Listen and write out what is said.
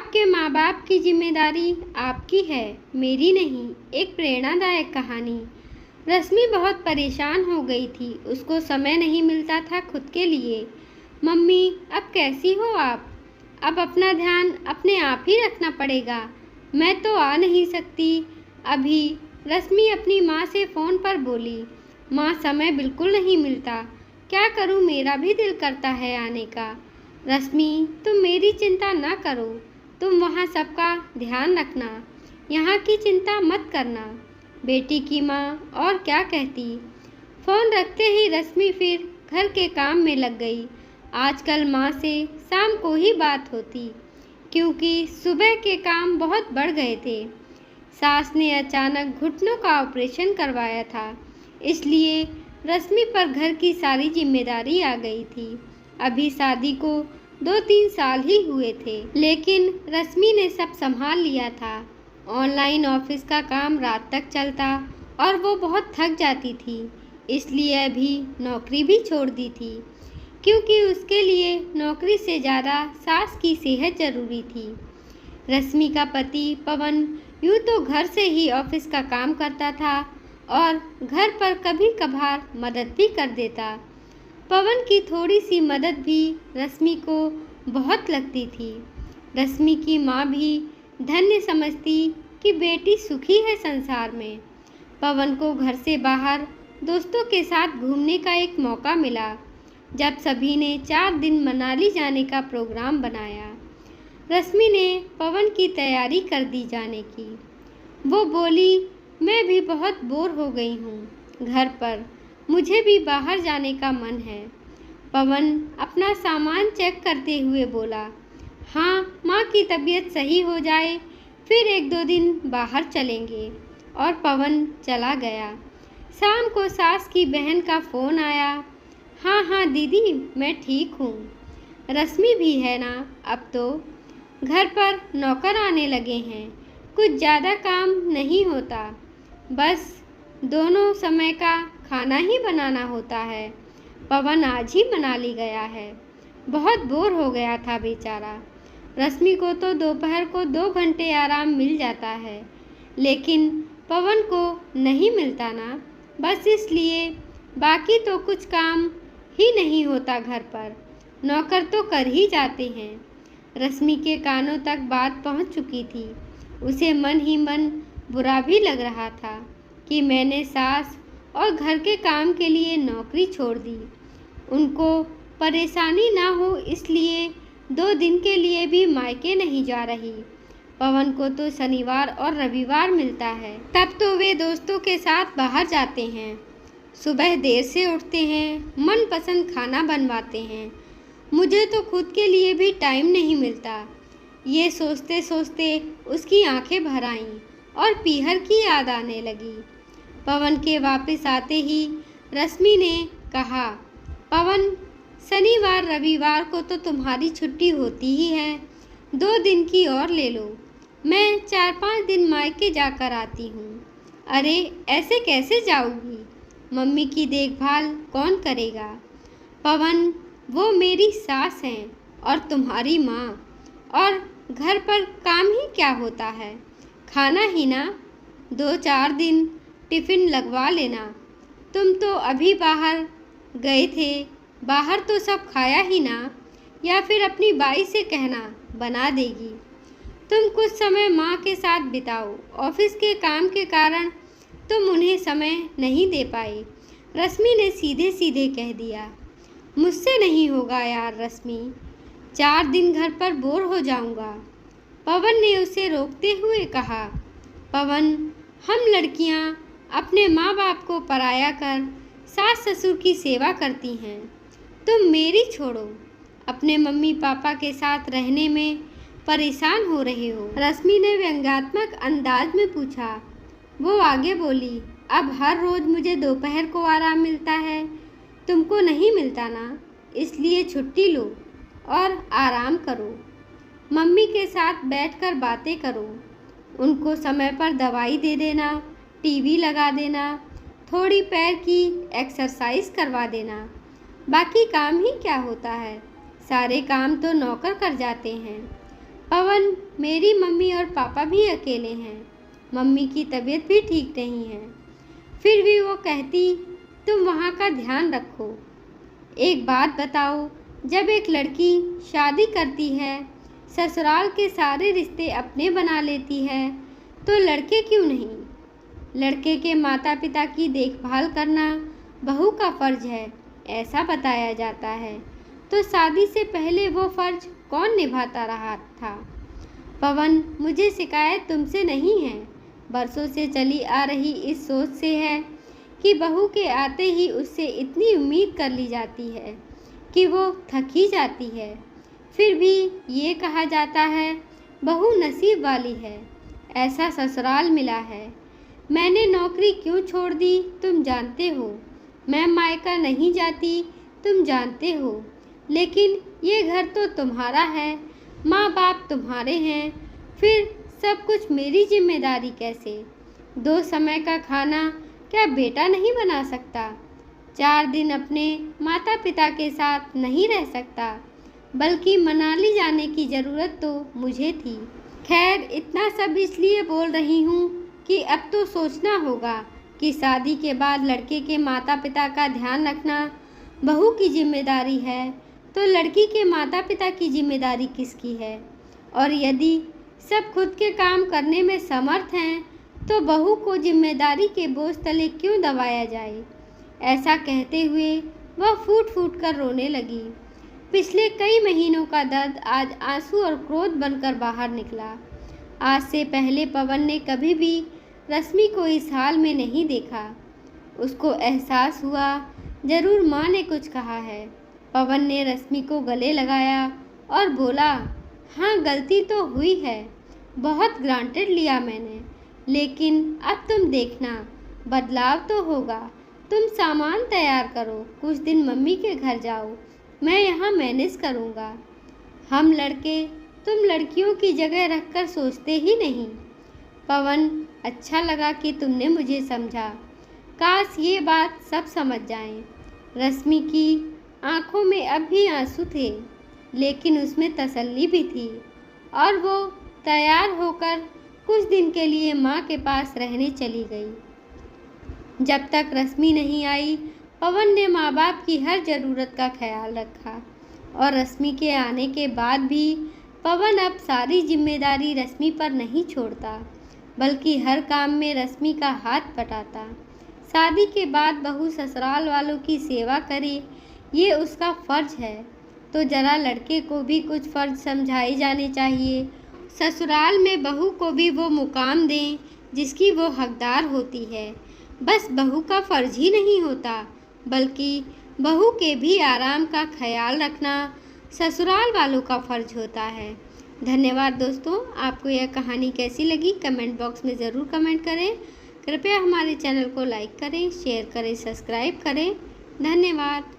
आपके माँ बाप की जिम्मेदारी आपकी है, मेरी नहीं। एक प्रेरणादायक कहानी। रश्मि बहुत परेशान हो गई थी। उसको समय नहीं मिलता था खुद के लिए। मम्मी, अब कैसी हो आप? अब अपना ध्यान अपने आप ही रखना पड़ेगा। मैं तो आ नहीं सकती अभी। रश्मि अपनी माँ से फ़ोन पर बोली। माँ, समय बिल्कुल नहीं मिलता। क्या करूँ, मेरा भी दिल करता है आने का। रश्मि, तुम मेरी चिंता ना करो। तुम वहाँ सबका ध्यान रखना, यहाँ की चिंता मत करना। बेटी की माँ और क्या कहती। फ़ोन रखते ही रश्मि फिर घर के काम में लग गई। आजकल माँ से शाम को ही बात होती, क्योंकि सुबह के काम बहुत बढ़ गए थे। सास ने अचानक घुटनों का ऑपरेशन करवाया था, इसलिए रश्मि पर घर की सारी जिम्मेदारी आ गई थी। अभी शादी को 2-3 साल ही हुए थे, लेकिन रश्मि ने सब संभाल लिया था। ऑनलाइन ऑफिस का काम रात तक चलता और वो बहुत थक जाती थी, इसलिए अभी नौकरी भी छोड़ दी थी, क्योंकि उसके लिए नौकरी से ज़्यादा सास की सेहत ज़रूरी थी। रश्मि का पति पवन यूँ तो घर से ही ऑफिस का काम करता था और घर पर कभी कभार मदद भी कर देता। पवन की थोड़ी सी मदद भी रश्मि को बहुत लगती थी। रश्मि की माँ भी धन्य समझती कि बेटी सुखी है संसार में। पवन को घर से बाहर दोस्तों के साथ घूमने का एक मौका मिला, जब सभी ने 4 दिन मनाली जाने का प्रोग्राम बनाया। रश्मि ने पवन की तैयारी कर दी जाने की। वो बोली, मैं भी बहुत बोर हो गई हूँ घर पर, मुझे भी बाहर जाने का मन है। पवन अपना सामान चेक करते हुए बोला, हाँ, माँ की तबीयत सही हो जाए फिर 1-2 दिन बाहर चलेंगे। और पवन चला गया। शाम को सास की बहन का फ़ोन आया। हाँ हाँ दीदी, मैं ठीक हूँ। रश्मि भी है ना, अब तो घर पर नौकर आने लगे हैं, कुछ ज़्यादा काम नहीं होता, बस दोनों समय का खाना ही बनाना होता है। पवन आज ही मनाली गया है, बहुत बोर हो गया था बेचारा। रश्मि को तो दोपहर को 2 घंटे आराम मिल जाता है, लेकिन पवन को नहीं मिलता ना, बस इसलिए। बाकी तो कुछ काम ही नहीं होता घर पर, नौकर तो कर ही जाते हैं। रश्मि के कानों तक बात पहुंच चुकी थी। उसे मन ही मन बुरा भी लग रहा था कि मैंने सास और घर के काम के लिए नौकरी छोड़ दी। उनको परेशानी ना हो इसलिए 2 दिन के लिए भी मायके नहीं जा रही। पवन को तो शनिवार और रविवार मिलता है, तब तो वे दोस्तों के साथ बाहर जाते हैं। सुबह देर से उठते हैं, मनपसंद खाना बनवाते हैं। मुझे तो खुद के लिए भी टाइम नहीं मिलता। ये सोचते सोचते उसकी आंखें भर आईं और पीहर की याद आने लगी। पवन के वापस आते ही रश्मि ने कहा, पवन, शनिवार रविवार को तो तुम्हारी छुट्टी होती ही है, 2 दिन की और ले लो। मैं 4-5 दिन मायके जाकर आती हूँ। अरे, ऐसे कैसे जाऊँगी? मम्मी की देखभाल कौन करेगा? पवन, वो मेरी सास हैं और तुम्हारी माँ, और घर पर काम ही क्या होता है, खाना ही ना। 2-4 दिन टिफ़िन लगवा लेना। तुम तो अभी बाहर गए थे, बाहर तो सब खाया ही ना, या फिर अपनी बाई से कहना बना देगी। तुम कुछ समय माँ के साथ बिताओ, ऑफिस के काम के कारण तुम उन्हें समय नहीं दे पाई। रश्मि ने सीधे सीधे कह दिया। मुझसे नहीं होगा यार रश्मि, 4 दिन घर पर बोर हो जाऊंगा। पवन ने उसे रोकते हुए कहा, पवन, हम लड़कियां अपने माँ बाप को पराया कर सास ससुर की सेवा करती हैं। तुम मेरी छोड़ो, अपने मम्मी पापा के साथ रहने में परेशान हो रहे हो। रश्मि ने व्यंग्यात्मक अंदाज में पूछा। वो आगे बोली, अब हर रोज़ मुझे दोपहर को आराम मिलता है, तुमको नहीं मिलता ना, इसलिए छुट्टी लो और आराम करो। मम्मी के साथ बैठकर बातें करो, उनको समय पर दवाई दे देना, टीवी लगा देना, थोड़ी पैर की एक्सरसाइज करवा देना। बाकी काम ही क्या होता है, सारे काम तो नौकर कर जाते हैं। पवन, मेरी मम्मी और पापा भी अकेले हैं। मम्मी की तबीयत भी ठीक नहीं है। फिर भी वो कहती, तुम वहाँ का ध्यान रखो। एक बात बताओ, जब एक लड़की शादी करती है, ससुराल के सारे रिश्ते अपने बना लेती है, तो लड़के क्यों नहीं? लड़के के माता पिता की देखभाल करना बहू का फर्ज है, ऐसा बताया जाता है। तो शादी से पहले वो फर्ज कौन निभाता रहा था? पवन, मुझे शिकायत तुमसे नहीं है, बरसों से चली आ रही इस सोच से है कि बहू के आते ही उससे इतनी उम्मीद कर ली जाती है कि वो थक ही जाती है। फिर भी ये कहा जाता है, बहू नसीब वाली है, ऐसा ससुराल मिला है। मैंने नौकरी क्यों छोड़ दी तुम जानते हो, मैं मायका नहीं जाती तुम जानते हो, लेकिन ये घर तो तुम्हारा है, माँ बाप तुम्हारे हैं, फिर सब कुछ मेरी जिम्मेदारी कैसे? 2 समय का खाना क्या बेटा नहीं बना सकता? 4 दिन अपने माता पिता के साथ नहीं रह सकता? बल्कि मनाली जाने की ज़रूरत तो मुझे थी। खैर, इतना सब इसलिए बोल रही हूँ कि अब तो सोचना होगा कि शादी के बाद लड़के के माता पिता का ध्यान रखना बहू की जिम्मेदारी है, तो लड़की के माता पिता की जिम्मेदारी किसकी है? और यदि सब खुद के काम करने में समर्थ हैं, तो बहू को जिम्मेदारी के बोझ तले क्यों दबाया जाए? ऐसा कहते हुए वह फूट फूट कर रोने लगी। पिछले कई महीनों का दर्द आज आंसू और क्रोध बनकर बाहर निकला। आज से पहले पवन ने कभी भी रश्मि को इस हाल में नहीं देखा। उसको एहसास हुआ जरूर माँ ने कुछ कहा है। पवन ने रश्मि को गले लगाया और बोला, हाँ, गलती तो हुई है, बहुत ग्रांटेड लिया मैंने, लेकिन अब तुम देखना बदलाव तो होगा। तुम सामान तैयार करो, कुछ दिन मम्मी के घर जाओ, मैं यहाँ मैनेज करूँगा। हम लड़के तुम लड़कियों की जगह रखकर सोचते ही नहीं। पवन, अच्छा लगा कि तुमने मुझे समझा। काश ये बात सब समझ जाएं। रश्मि की आंखों में अब भी आंसू थे, लेकिन उसमें तसल्ली भी थी और वो तैयार होकर कुछ दिन के लिए माँ के पास रहने चली गई। जब तक रश्मि नहीं आई, पवन ने माँ बाप की हर ज़रूरत का ख्याल रखा और रश्मि के आने के बाद भी पवन अब सारी जिम्मेदारी रश्मि पर नहीं छोड़ता, बल्कि हर काम में रश्मि का हाथ बटाता। शादी के बाद बहू ससुराल वालों की सेवा करे, ये उसका फ़र्ज है, तो ज़रा लड़के को भी कुछ फ़र्ज समझाए जाने चाहिए। ससुराल में बहू को भी वो मुकाम दें जिसकी वो हकदार होती है। बस बहू का फ़र्ज ही नहीं होता, बल्कि बहू के भी आराम का ख्याल रखना ससुराल वालों का फ़र्ज होता है। धन्यवाद दोस्तों, आपको यह कहानी कैसी लगी कमेंट बॉक्स में ज़रूर कमेंट करें। कृपया हमारे चैनल को लाइक करें, शेयर करें, सब्सक्राइब करें। धन्यवाद।